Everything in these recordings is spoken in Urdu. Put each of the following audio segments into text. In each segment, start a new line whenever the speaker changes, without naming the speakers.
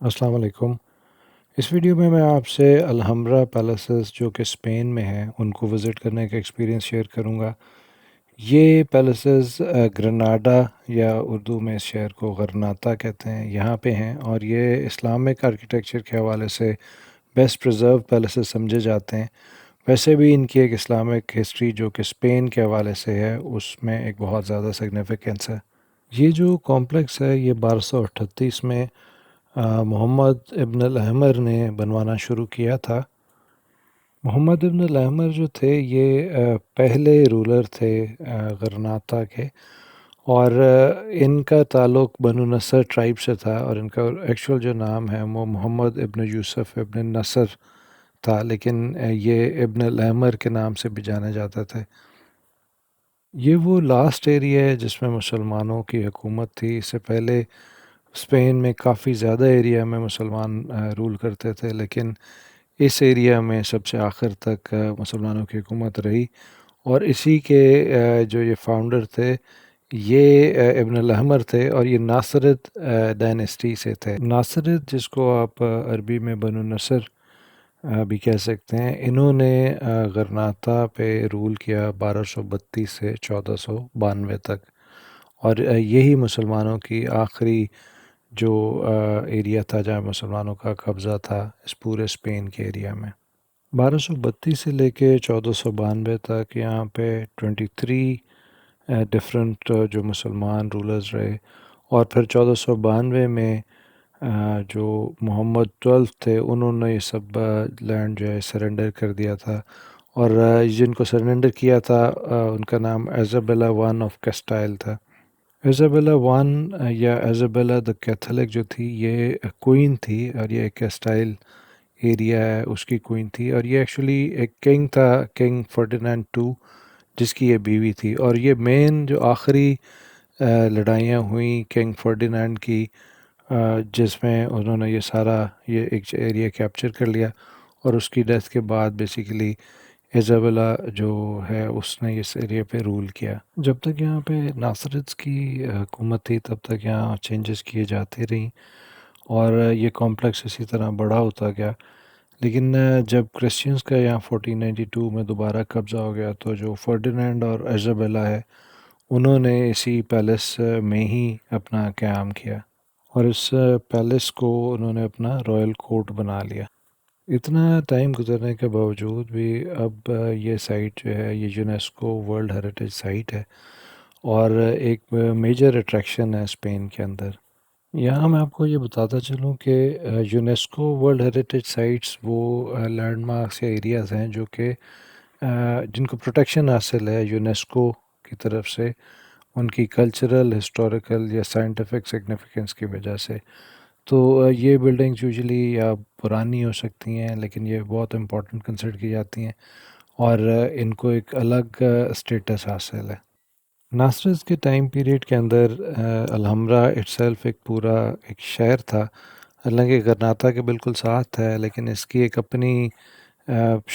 السلام علیکم۔ اس ویڈیو میں آپ سے الحمرا پیلیسز جو کہ اسپین میں ہیں ان کو وزٹ کرنے کا ایکسپیرینس شیئر کروں گا۔ یہ پیلیسز گرناڈا یا اردو میں اس شہر کو غرناطہ کہتے ہیں، یہاں پہ ہیں، اور یہ اسلامک آرکیٹیکچر کے حوالے سے بیسٹ پرزرو پیلیسز سمجھے جاتے ہیں۔ ویسے بھی ان کی ایک اسلامک ہسٹری جو کہ اسپین کے حوالے سے ہے اس میں ایک بہت زیادہ سگنیفیکنس ہے۔ یہ جو کمپلیکس ہے یہ 1238 میں محمد ابن الاحمر نے بنوانا شروع کیا تھا۔ محمد ابن الاحمر جو تھے یہ پہلے رولر تھے غرناطہ کے، اور ان کا تعلق بنو نصر ٹرائب سے تھا، اور ان کا ایکچوئل جو نام ہے وہ محمد ابن یوسف ابن نصر تھا، لیکن یہ ابن الاحمر کے نام سے بھی جانے جاتے تھے۔ یہ وہ لاسٹ ایریا ہے جس میں مسلمانوں کی حکومت تھی۔ اس سے پہلے اسپین میں کافی زیادہ ایریا میں مسلمان رول کرتے تھے، لیکن اس ایریا میں سب سے آخر تک مسلمانوں کی حکومت رہی، اور اسی کے جو یہ فاؤنڈر تھے یہ ابن الاحمر تھے، اور یہ ناصرد ڈائنیسٹی سے تھے۔ ناصرد جس کو آپ عربی میں بنو نصر بھی کہہ سکتے ہیں، انہوں نے غرناطہ پہ رول کیا 1232 سے 1492 تک، اور یہی مسلمانوں کی آخری جو ایریا تھا جہاں مسلمانوں کا قبضہ تھا اس پورے اسپین کے ایریا میں۔ 1232 سے لے کے 1492 تک یہاں پہ 23 ڈفرینٹ جو مسلمان رولرز رہے، اور پھر 1492 میں جو محمد 12 تھے انہوں نے یہ سب لینڈ جو ہے سرنڈر کر دیا تھا، اور جن کو سرنڈر کیا تھا ان کا نام ایزابیلا ون آف کیسٹائل تھا۔ ایزابیلا ون یا ایزابیلا دا کیتھولک جو تھی یہ کوئین تھی، اور یہ کیسٹائل ایریا ہے اس کی کوئین تھی، اور یہ ایکچولی ایک کنگ تھا، کنگ فرڈینینڈ ٹو، جس کی یہ بیوی تھی، اور یہ مین جو آخری لڑائیاں ہوئیں کنگ فرڈینینڈ کی، جس میں انہوں نے یہ سارا یہ ایک ایریا کیپچر کر لیا، اور اس کی ڈیتھ کے بعد بیسیکلی ایزابیلا جو ہے اس نے اس ایریا پہ رول کیا۔ جب تک یہاں پہ ناصرتس کی حکومت تھی تب تک یہاں چینجز کیے جاتے رہیں، اور یہ کمپلیکس اسی طرح بڑا ہوتا گیا، لیکن جب کرسچنز کا یہاں 1492 میں دوبارہ قبضہ ہو گیا تو جو فرڈینینڈ اور ایزابیلا ہے انہوں نے اسی پیلس میں ہی اپنا قیام کیا، اور اس پیلس کو انہوں نے اپنا رائل کورٹ بنا لیا۔ اتنا ٹائم گزرنے کے باوجود بھی اب یہ سائٹ جو ہے یہ یونیسکو ورلڈ ہیریٹیج سائٹ ہے، اور ایک میجر اٹریکشن ہے اسپین کے اندر۔ یہاں میں آپ کو یہ بتاتا چلوں کہ یونیسکو ورلڈ ہیریٹیج سائٹس وہ لینڈ مارکس یا ایریاز ہیں جو کہ جن کو پروٹیکشن حاصل ہے یونیسکو کی طرف سے، ان کی کلچرل، ہسٹوریکل یا سائنٹیفک سگنیفیکنس کی وجہ سے۔ تو یہ بلڈنگز یوزلی یا پرانی ہو سکتی ہیں، لیکن یہ بہت امپورٹنٹ کنسیڈر کی جاتی ہیں، اور ان کو ایک الگ اسٹیٹس حاصل ہے۔ ناصرز کے ٹائم پیریڈ کے اندر الحمرا اٹ سیلف ایک پورا ایک شہر تھا، حالانکہ غرناطہ کے بالکل ساتھ ہے، لیکن اس کی ایک اپنی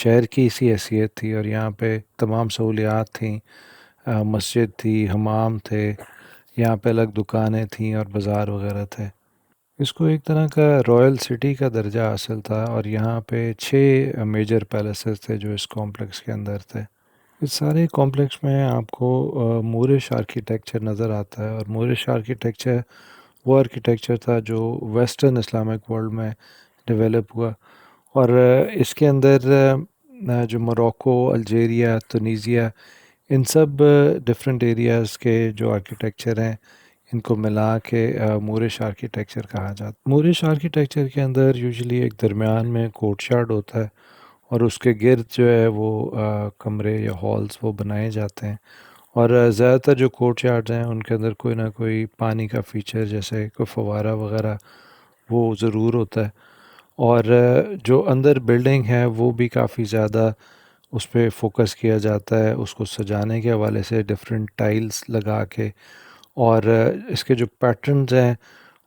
شہر کی سی حیثیت تھی، اور یہاں پہ تمام سہولیات تھیں، مسجد تھی، حمام تھے، یہاں پہ الگ دکانیں تھیں اور بازار وغیرہ تھے۔ اس کو ایک طرح کا رائل سٹی کا درجہ حاصل تھا، اور یہاں پہ 6 میجر پیلیسز تھے جو اس کمپلیکس کے اندر تھے۔ اس سارے کمپلیکس میں آپ کو مورش آرکیٹیکچر نظر آتا ہے، اور مورش آرکیٹیکچر وہ آرکیٹیکچر تھا جو ویسٹرن اسلامک ورلڈ میں ڈیولپ ہوا، اور اس کے اندر جو موروکو، الجیریا، تونیزیا، ان سب ڈفرینٹ ایریاز کے جو آرکیٹیکچر ہیں ان کو ملا کے مورش آرکیٹیکچر کہا جاتا ہے۔ مورش آرکیٹیکچر کے اندر یوزلی ایک درمیان میں کورٹ یارڈ ہوتا ہے، اور اس کے گرد جو ہے وہ کمرے یا ہالز وہ بنائے جاتے ہیں، اور زیادہ تر جو کورٹ یارڈز ہیں ان کے اندر کوئی نہ کوئی پانی کا فیچر جیسے کوئی فوارہ وغیرہ وہ ضرور ہوتا ہے، اور جو اندر بلڈنگ ہے وہ بھی کافی زیادہ اس پہ فوکس کیا جاتا ہے، اس کو سجانے کے حوالے سے ڈفرینٹ ٹائلز لگا کے، اور اس کے جو پیٹرنز ہیں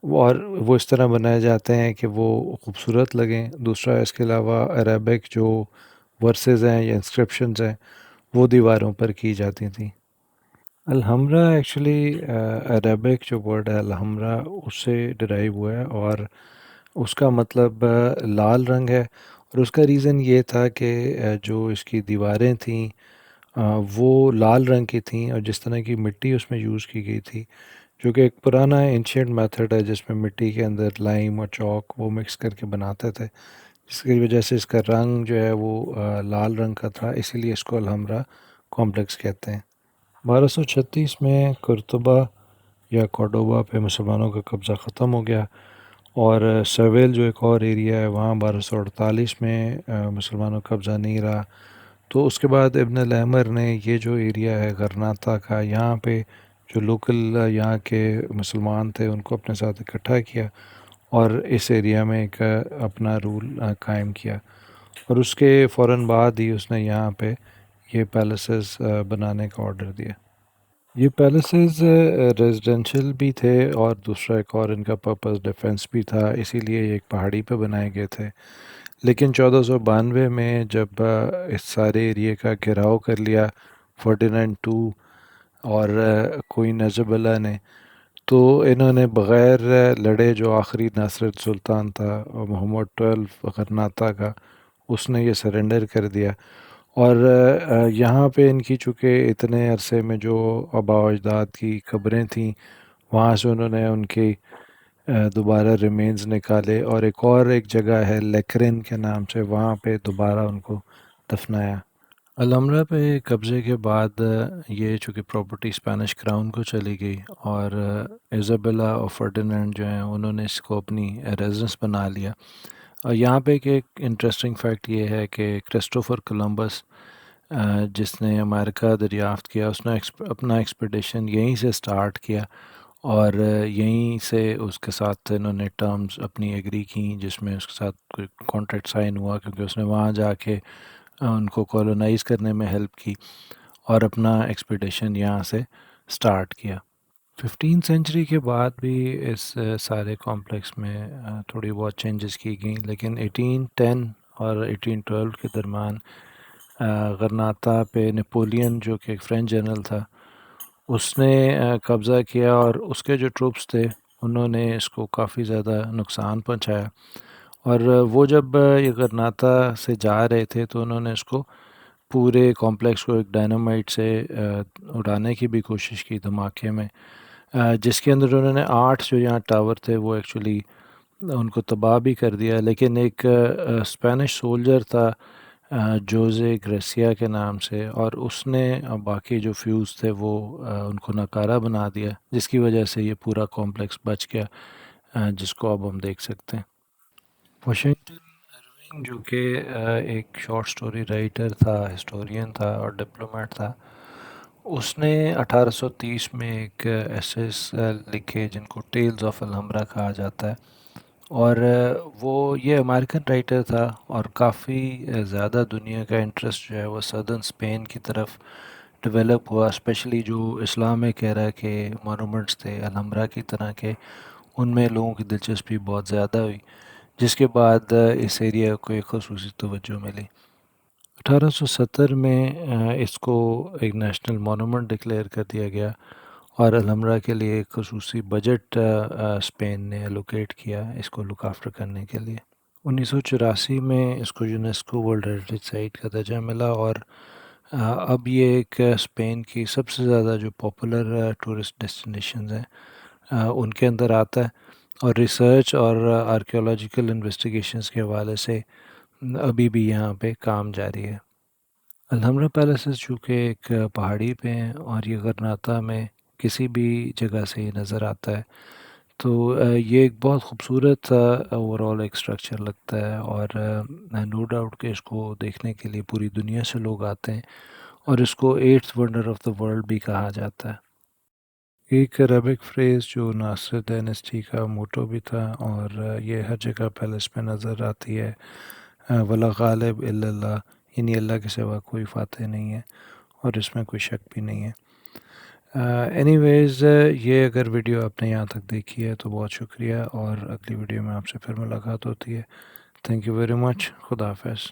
اور وہ اس طرح بنائے جاتے ہیں کہ وہ خوبصورت لگیں۔ دوسرا اس کے علاوہ عربک جو ورسز ہیں یا انسکرپشنز ہیں وہ دیواروں پر کی جاتی تھیں۔ الحمرا ایکچولی عربک جو ورڈ ہے الحمرا اس سے ڈرائیو ہوا ہے، اور اس کا مطلب لال رنگ ہے، اور اس کا ریزن یہ تھا کہ جو اس کی دیواریں تھیں وہ لال رنگ کی تھیں، اور جس طرح کی مٹی اس میں یوز کی گئی تھی، جو کہ ایک پرانا اینشینٹ میتھڈ ہے جس میں مٹی کے اندر لائم اور چاک وہ مکس کر کے بناتے تھے، جس کی وجہ سے اس کا رنگ جو ہے وہ لال رنگ کا تھا، اسی لیے اس کو الحمرا کمپلیکس کہتے ہیں۔ 1236 میں قرطبہ یا کورڈوبا پہ مسلمانوں کا قبضہ ختم ہو گیا، اور سویل جو ایک اور ایریا ہے وہاں 1248 میں مسلمانوں کا قبضہ نہیں رہا۔ تو اس کے بعد ابن العمر نے یہ جو ایریا ہے غرناطہ کا، یہاں پہ جو لوکل یہاں کے مسلمان تھے ان کو اپنے ساتھ اکٹھا کیا، اور اس ایریا میں ایک اپنا رول قائم کیا، اور اس کے فوراً بعد ہی اس نے یہاں پہ یہ پیلسز بنانے کا آرڈر دیا۔ یہ پیلسز ریزیڈینشیل بھی تھے، اور دوسرا ایک اور ان کا پرپز ڈیفنس بھی تھا، اسی لیے یہ ایک پہاڑی پہ بنائے گئے تھے۔ لیکن 1492 میں جب اس سارے ایریے کا گھیراؤ کر لیا فرڈینینڈ ٹو اور کوئین ایزابیلا نے، تو انہوں نے بغیر لڑے جو آخری ناصر سلطان تھا محمد 12 غرناطہ کا، اس نے یہ سرنڈر کر دیا، اور یہاں پہ ان کی چونکہ اتنے عرصے میں جو آباء و اجداد کی قبریں تھیں، وہاں سے انہوں نے ان کی دوبارہ ریمینز نکالے، اور ایک جگہ ہے لیکرن کے نام سے، وہاں پہ دوبارہ ان کو دفنایا۔ الحمرا پہ قبضے کے بعد یہ چونکہ پراپرٹی اسپینش کراؤن کو چلی گئی، اور ایزابیلا اور فرڈینینڈ جو ہیں انہوں نے اس کو اپنی ریزیڈنس بنا لیا۔ اور یہاں پہ ایک انٹرسٹنگ فیکٹ یہ ہے کہ کرسٹوفر کولمبس جس نے امریکہ دریافت کیا، اس نے اپنا ایکسپیڈیشن یہیں سے سٹارٹ کیا، اور یہیں سے اس کے ساتھ انہوں نے ٹرمز اپنی ایگری کیں، جس میں اس کے ساتھ کوئی کانٹریکٹ سائن ہوا، کیونکہ اس نے وہاں جا کے ان کو کولونائز کرنے میں ہیلپ کی، اور اپنا ایکسپیڈیشن یہاں سے سٹارٹ کیا۔ 15 سینچری کے بعد بھی اس سارے کمپلیکس میں تھوڑی بہت چینجز کی گئیں، لیکن 1810 اور 1812 کے درمیان غرناطہ پہ نپولین جو کہ ایک فرینچ جنرل تھا، اس نے قبضہ کیا، اور اس کے جو ٹروپس تھے انہوں نے اس کو کافی زیادہ نقصان پہنچایا، اور وہ جب یہ غرناطہ سے جا رہے تھے تو انہوں نے اس کو پورے کمپلیکس کو ایک ڈائنامائٹ سے اڑانے کی بھی کوشش کی دھماکے میں، جس کے اندر انہوں نے 8 جو یہاں ٹاور تھے وہ ایکچولی ان کو تباہ بھی کر دیا، لیکن ایک اسپینش سولجر تھا جوزے گریسیا کے نام سے، اور اس نے باقی جو فیوز تھے وہ ان کو ناکارہ بنا دیا، جس کی وجہ سے یہ پورا کمپلیکس بچ گیا، جس کو اب ہم دیکھ سکتے ہیں۔ واشنگٹن ارونگ جو کہ ایک شارٹ سٹوری رائٹر تھا، ہسٹورین تھا اور ڈپلومیٹ تھا، اس نے 1830 میں ایک ایسیز لکھے جن کو ٹیلز آف الحمرا کہا جاتا ہے، اور وہ یہ امریکن رائٹر تھا، اور کافی زیادہ دنیا کا انٹرسٹ جو ہے وہ سدرن اسپین کی طرف ڈیولپ ہوا، اسپیشلی جو اسلامک ایرا کے مونومنٹس تھے الحمرا کی طرح کے، ان میں لوگوں کی دلچسپی بہت زیادہ ہوئی، جس کے بعد اس ایریا کو ایک خصوصی توجہ ملی۔ 1870 میں اس کو ایک نیشنل مونومنٹ ڈکلیئر کر دیا گیا، اور الحمرا کے لیے ایک خصوصی بجٹ اسپین نے الوکیٹ کیا اس کو لک آفٹر کرنے کے لیے۔ 1984 میں اس کو یونیسکو ورلڈ ہیریٹیج سائٹ کا درجہ ملا، اور اب یہ ایک اسپین کی سب سے زیادہ جو پاپولر ٹورسٹ ڈیسٹینیشنز ہیں ان کے اندر آتا ہے، اور ریسرچ اور آرکیولوجیکل انویسٹیگیشنز کے حوالے سے ابھی بھی یہاں پہ کام جاری ہے۔ الحمرا پیلسز چونکہ ایک پہاڑی پہ ہیں، اور یہ غرناطہ میں کسی بھی جگہ سے یہ نظر آتا ہے، تو یہ ایک بہت خوبصورت اوور آل ایک اسٹرکچر لگتا ہے، اور نو ڈاؤٹ کہ اس کو دیکھنے کے لیے پوری دنیا سے لوگ آتے ہیں، اور اس کو 8th wonder of the world بھی کہا جاتا ہے۔ ایک عربک فریز جو ناصر ڈائنسٹی کا موٹو بھی تھا، اور یہ ہر جگہ پیلس میں نظر آتی ہے، ولا غالب الا اللہ، یعنی اللہ کے سوا کوئی فاتح نہیں ہے، اور اس میں کوئی شک بھی نہیں ہے۔ اینی ویز یہ اگر ویڈیو آپ نے یہاں تک دیکھی ہے تو بہت شکریہ، اور اگلی ویڈیو میں آپ سے پھر ملاقات ہوتی ہے۔ تھینک یو ویری مچ، خدا حافظ۔